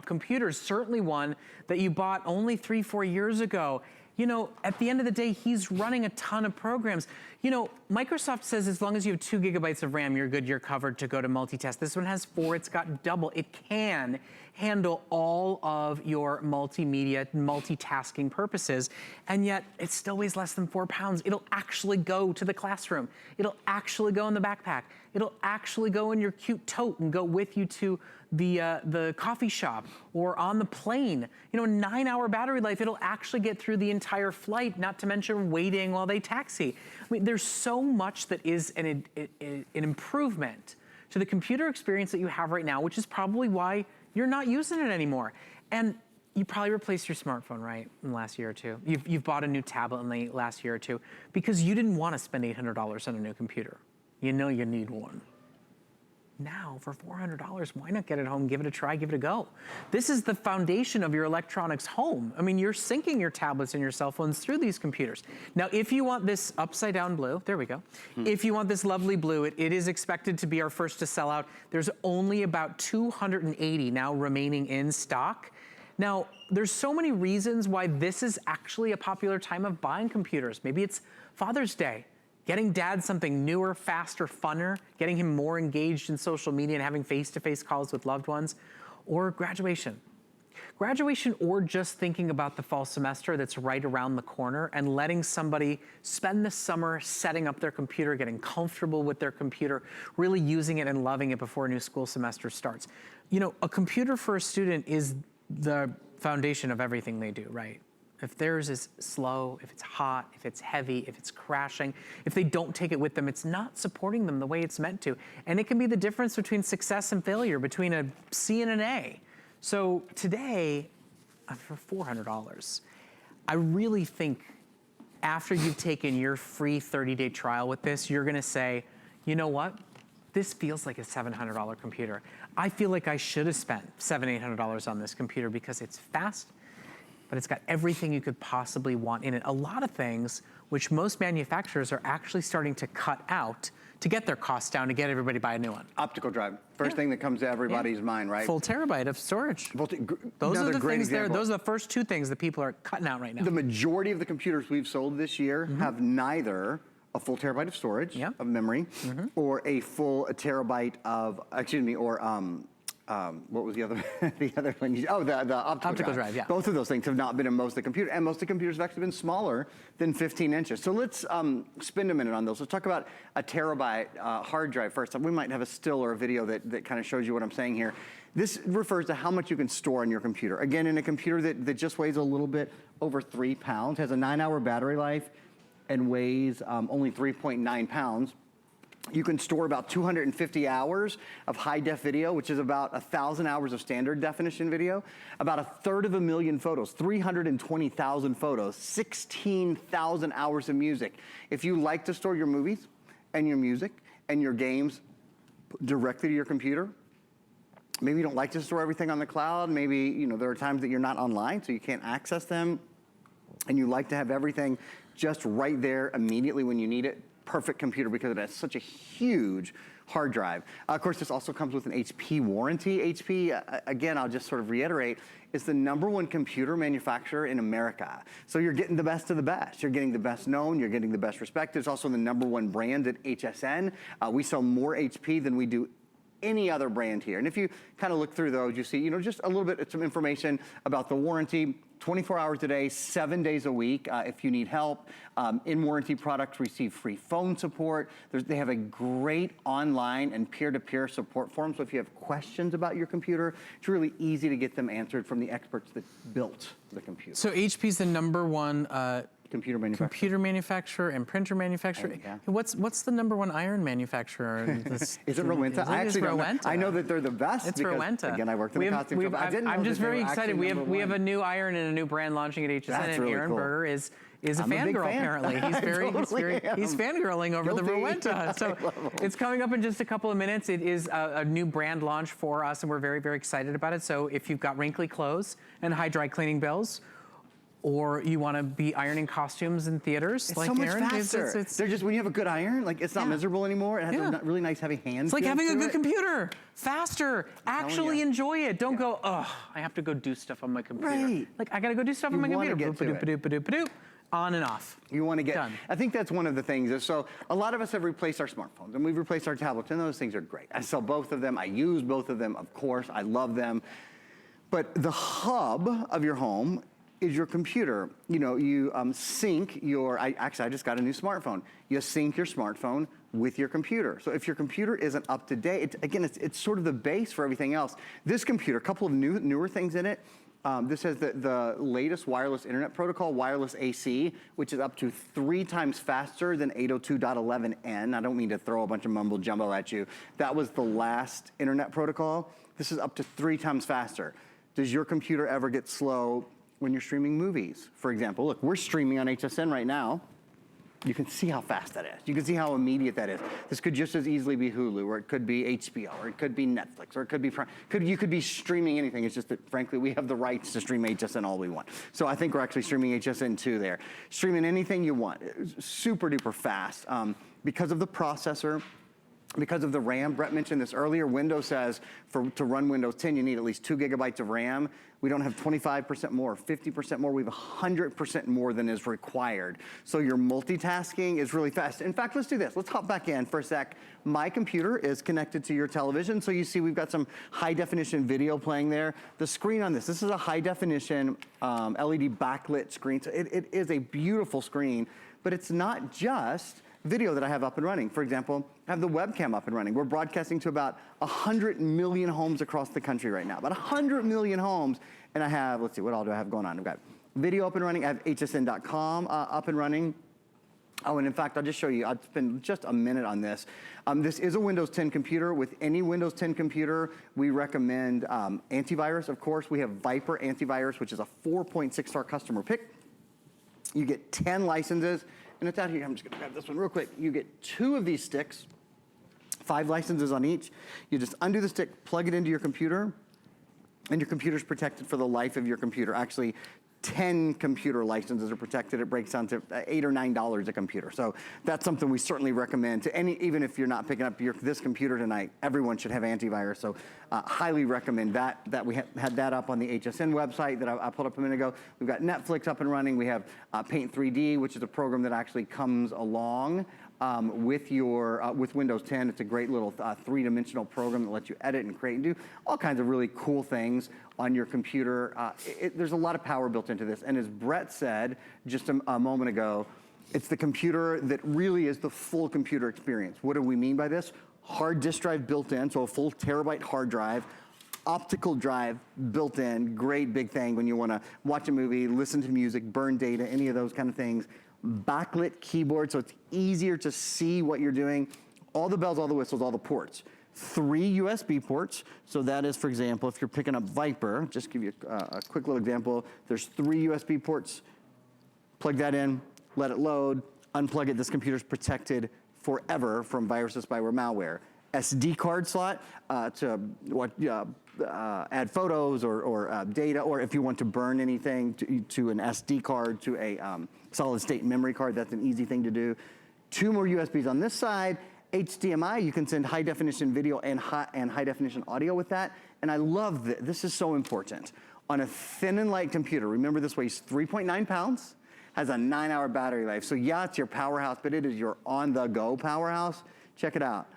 computers, certainly one that you bought only 3-4 years ago. You know, at the end of the day, he's running a ton of programs. You know, Microsoft says as long as you have 2 gigabytes of RAM, you're good, you're covered to go to multitask. This one has 4, it's got double. It can handle all of your multimedia, multitasking purposes, and yet it still weighs less than 4 pounds. It'll actually go to the classroom. It'll actually go in the backpack. It'll actually go in your cute tote and go with you to the coffee shop or on the plane. You know, 9-hour battery life, it'll actually get through the entire flight, not to mention waiting while they taxi. I mean, there's so much that is an improvement to the computer experience that you have right now, which is probably why you're not using it anymore. And you probably replaced your smartphone, right, in the last year or two. You've bought a new tablet in the last year or two because you didn't want to spend $800 on a new computer. You know you need one. Now, for $400, why not get it home, give it a try, give it a go? This is the foundation of your electronics home. I mean, you're syncing your tablets and your cell phones through these computers. Now, if you want this upside down blue, there we go. If you want this lovely blue, it is expected to be our first to sell out. There's only about 280 now remaining in stock. Now, there's so many reasons why this is actually a popular time of buying computers. Maybe it's Father's Day. Getting dad something newer, faster, funner, getting him more engaged in social media and having face-to-face calls with loved ones, or graduation. Graduation, or just thinking about the fall semester that's right around the corner and letting somebody spend the summer setting up their computer, getting comfortable with their computer, really using it and loving it before a new school semester starts. You know, a computer for a student is the foundation of everything they do, right? If theirs is slow, if it's hot, if it's heavy, if it's crashing, if they don't take it with them, it's not supporting them the way it's meant to. And it can be the difference between success and failure, between a C and an A. So today, for $400, I really think after you've taken your free 30-day trial with this, you're gonna say, you know what? This feels like a $700 computer. I feel like I should have spent $700, $800 on this computer because it's fast, but it's got everything you could possibly want in it. A lot of things which most manufacturers are actually starting to cut out to get their costs down, to get everybody to buy a new one. Optical drive, first thing that comes to everybody's mind, right? Full terabyte of storage. Those are the things there. Those are the first 2 things that people are cutting out right now. The majority of the computers we've sold this year have neither a full terabyte of storage, of memory, or a full terabyte of, what was the other the other one? Oh, the optical drive. Yeah. Both of those things have not been in most of the computers, and most of the computers have actually been smaller than 15 inches. So let's spend a minute on those. Let's talk about a terabyte hard drive first. We might have a still or a video that kind of shows you what I'm saying here. This refers to how much you can store on your computer. Again, in a computer that just weighs a little bit over 3 pounds, has a 9-hour battery life, and weighs only 3.9 pounds. You can store about 250 hours of high-def video, which is about 1,000 hours of standard definition video, about 1/3 photos, 320,000 photos, 16,000 hours of music. If you like to store your movies and your music and your games directly to your computer, maybe you don't like to store everything on the cloud, maybe there are times that you're not online so you can't access them, and you like to have everything just right there immediately when you need it, perfect computer because it has such a huge hard drive. Of course, this also comes with an HP warranty. HP, again, I'll just sort of reiterate, is the #1 computer manufacturer in America. So you're getting the best of the best. You're getting the best known, you're getting the best respected. It's also the #1 brand at HSN. We sell more HP than we do any other brand here. And if you kind of look through those, you see, just a little bit of some information about the warranty. 24 hours a day, 7 days a week if you need help. In warranty products receive free phone support. They have a great online and peer-to-peer support forum. So if you have questions about your computer, it's really easy to get them answered from the experts that built the computer. So HP's the #1 computer manufacturer and printer manufacturer. Yeah. What's the #1 iron manufacturer? Is it Rowenta? I actually don't know. I know that they're the best. It's Rowenta. Again, I worked in the costume shop. I'm just very excited. We have a new iron and a new brand launching at HSN, That's and really Aaron cool. Berger is a fangirl apparently. He's fangirling over the Rowenta. So it's coming up in just a couple of minutes. It is a new brand launch for us, and we're very, very excited about it. So if you've got wrinkly clothes and high dry cleaning bills, or you want to be ironing costumes in theaters. It's like so much Aaron, faster. They're just, when you have a good iron, like it's not miserable anymore. It has a really nice heavy hand. It's like having a good computer. Faster. Actually enjoy it. Don't go, oh, I have to go do stuff on my computer. Right. Like, I got to go do stuff on my computer. Get to it. On and off. You want to get done. I think that's one of the things. Is so a lot of us have replaced our smartphones and we've replaced our tablets, and those things are great. I sell both of them. I use both of them, of course. I love them. But the hub of your home is your computer. You know, you sync your, I just got a new smartphone. You sync your smartphone with your computer. So if your computer isn't up to date, it's sort of the base for everything else. This computer, a couple of newer things in it. This has the latest wireless internet protocol, wireless AC, which is up to 3 times faster than 802.11n. I don't mean to throw a bunch of mumbo jumbo at you. That was the last internet protocol. This is up to 3 times faster. Does your computer ever get slow when you're streaming movies? For example, look, we're streaming on HSN right now. You can see how fast that is. You can see how immediate that is. This could just as easily be Hulu, or it could be HBO, or it could be Netflix, or it could be Prime. You could be streaming anything. It's just that, frankly, we have the rights to stream HSN all we want. So I think we're actually streaming HSN 2 there. Streaming anything you want. Super duper fast. Because of the processor, because of the RAM, Brett mentioned this earlier, Windows says to run Windows 10, you need at least 2 gigabytes of RAM. We don't have 25% more, 50% more, we have 100% more than is required. So your multitasking is really fast. In fact, let's do this. Let's hop back in for a sec. My computer is connected to your television, so you see we've got some high definition video playing there. The screen on this is a high definition LED backlit screen. So it is a beautiful screen, but it's not just video that I have up and running. For example, I have the webcam up and running. We're broadcasting to about 100 million homes across the country right now. About 100 million homes. And I have, let's see, what all do I have going on? I've got video up and running. I have hsn.com up and running. Oh, and in fact, I'll just show you. I'll spend just a minute on this. This is a Windows 10 computer. With any Windows 10 computer, we recommend antivirus, of course. We have Viper antivirus, which is a 4.6-star customer pick. You get 10 licenses. And it's out here, I'm just gonna grab this one real quick. You get 2 of these sticks, 5 licenses on each. You just undo the stick, plug it into your computer, and your computer's protected for the life of your computer. Actually, 10 computer licenses are protected. It breaks down to $8 or $9 a computer. So that's something we certainly recommend to any, even if you're not picking up this computer tonight, everyone should have antivirus. So highly recommend that we had that up on the HSN website that I pulled up a minute ago. We've got Netflix up and running. We have Paint 3D, which is a program that actually comes along with Windows 10. It's a great little 3-dimensional program that lets you edit and create and do all kinds of really cool things on your computer. There's a lot of power built into this. And as Brett said just a moment ago, it's the computer that really is the full computer experience. What do we mean by this? Hard disk drive built in, so a full terabyte hard drive, optical drive built in, great big thing when you wanna watch a movie, listen to music, burn data, any of those kind of things. Backlit keyboard, so it's easier to see what you're doing. All the bells, all the whistles, all the ports. 3 USB ports, so that is, for example, if you're picking up Viper, just give you a quick little example, there's 3 USB ports, plug that in, let it load, unplug it, this computer's protected forever from viruses, spyware, malware. SD card slot to add photos or data, or if you want to burn anything to an SD card, to a solid state memory card, that's an easy thing to do. 2 more USBs on this side. HDMI, you can send high definition video and high definition audio with that. And I love this. This is so important. On a thin and light computer, remember this weighs 3.9 pounds, has a 9-hour battery life. So yeah, it's your Powerhouse, but it is your on-the-go Powerhouse. Check it out.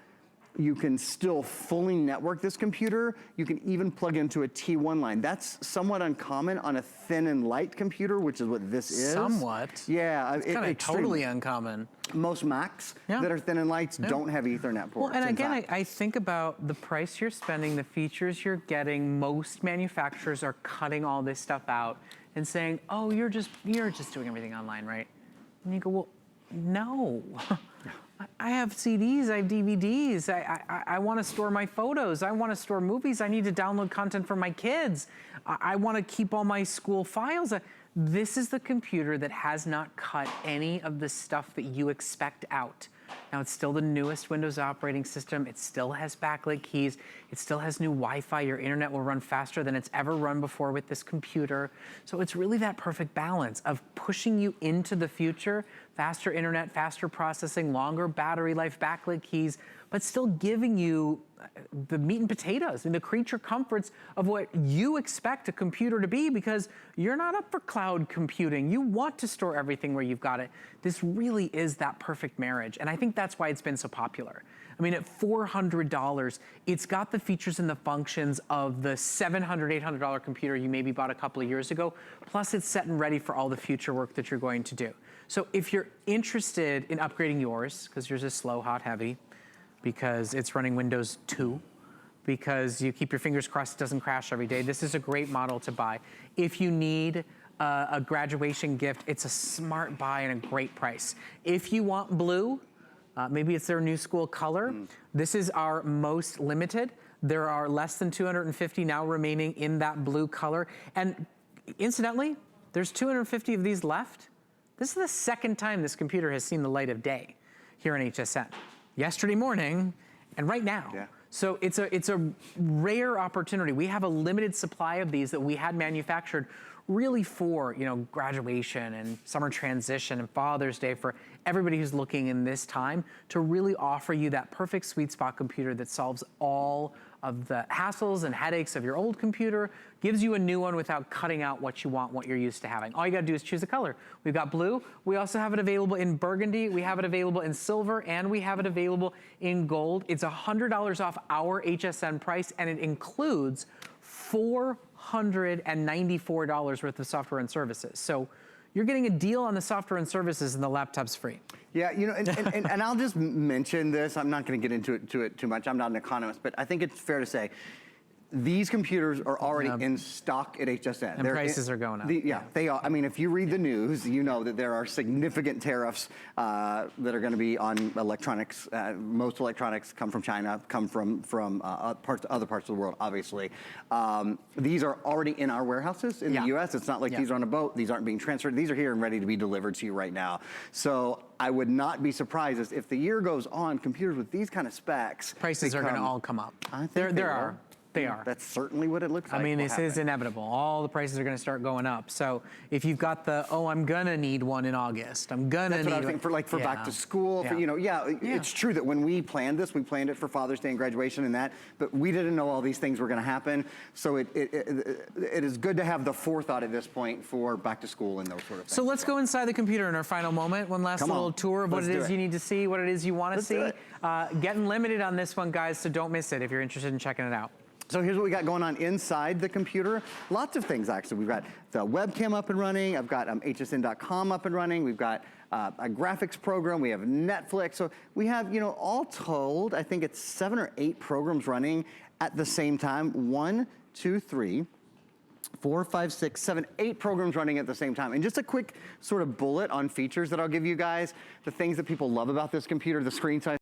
You can still fully network this computer. You can even plug into a T1 line. That's somewhat uncommon on a thin and light computer, which is what this is. Somewhat. Yeah. It's kind of totally uncommon. Most Macs that are thin and lights don't have Ethernet ports. Well, and again, I think about the price you're spending, the features you're getting. Most manufacturers are cutting all this stuff out and saying, oh, you're just doing everything online, right? And you go, well, no. I have CDs, I have DVDs, I want to store my photos, I want to store movies, I need to download content for my kids, I want to keep all my school files. This is the computer that has not cut any of the stuff that you expect out. Now, it's still the newest Windows operating system. It still has backlit keys. It still has new Wi-Fi. Your internet will run faster than it's ever run before with this computer. So it's really that perfect balance of pushing you into the future, faster internet, faster processing, longer battery life, backlit keys, but still giving you the meat and potatoes and the creature comforts of what you expect a computer to be, because you're not up for cloud computing. You want to store everything where you've got it. This really is that perfect marriage. And I think that's why it's been so popular. I mean, at $400, it's got the features and the functions of the $700, $800 computer you maybe bought a couple of years ago, plus it's set and ready for all the future work that you're going to do. So if you're interested in upgrading yours, because yours is slow, hot, heavy, because it's running Windows 2, because you keep your fingers crossed it doesn't crash every day, this is a great model to buy. If you need a graduation gift, it's a smart buy and a great price. If you want blue, maybe it's their new school color, this is our most limited. There are less than 250 now remaining in that blue color. And incidentally, there's 250 of these left. This is the second time this computer has seen the light of day here in HSN. Yesterday morning and right now. Yeah. So it's a rare opportunity. We have a limited supply of these that we had manufactured really for, you know, graduation and summer transition and Father's Day, for everybody who's looking in this time to really offer you that perfect sweet spot computer that solves all of the hassles and headaches of your old computer, gives you a new one without cutting out what you want, what you're used to having. All you gotta do is choose a color. We've got blue, we also have it available in burgundy, we have it available in silver, and we have it available in gold. It's $100 off our HSN price, and it includes $494 worth of software and services. So you're getting a deal on the software and services, and the laptop's free. Yeah, you know, and I'll just mention this. I'm not going to get into it too much. I'm not an economist, but I think it's fair to say these computers are already in stock at HSN. And prices are going up. Yeah, they are. I mean, if you read the news, you know that there are significant tariffs that are going to be on electronics. Most electronics come from China, come from other parts of the world, obviously. These are already in our warehouses in the U.S. It's not like these are on a boat. These aren't being transferred. These are here and ready to be delivered to you right now. So I would not be surprised if the year goes on, computers with these kind of specs, prices are going to all come up. I think there are. They are. That's certainly what it looks like. I mean, this is inevitable. All the prices are going to start going up. So if you've got the, oh, I'm going to need one in August. I'm going to need one. That's what I think for back to school. For, you know, it's true that when we planned this, we planned it for Father's Day and graduation and that, but we didn't know all these things were going to happen. So it is good to have the forethought at this point for back to school and those sort of things. So let's go inside the computer in our final moment. One last little tour of what it is you need to see, what it is you want to see. Getting limited on this one, guys, so don't miss it if you're interested in checking it out. So here's what we got going on inside the computer. Lots of things, actually. We've got the webcam up and running. I've got hsn.com up and running. We've got a graphics program. We have Netflix. So we have, you know, all told, I think it's 7 or 8 programs running at the same time. 1, 2, 3, 4, 5, 6, 7, 8 programs running at the same time. And just a quick sort of bullet on features that I'll give you guys. The things that people love about this computer, the screen size.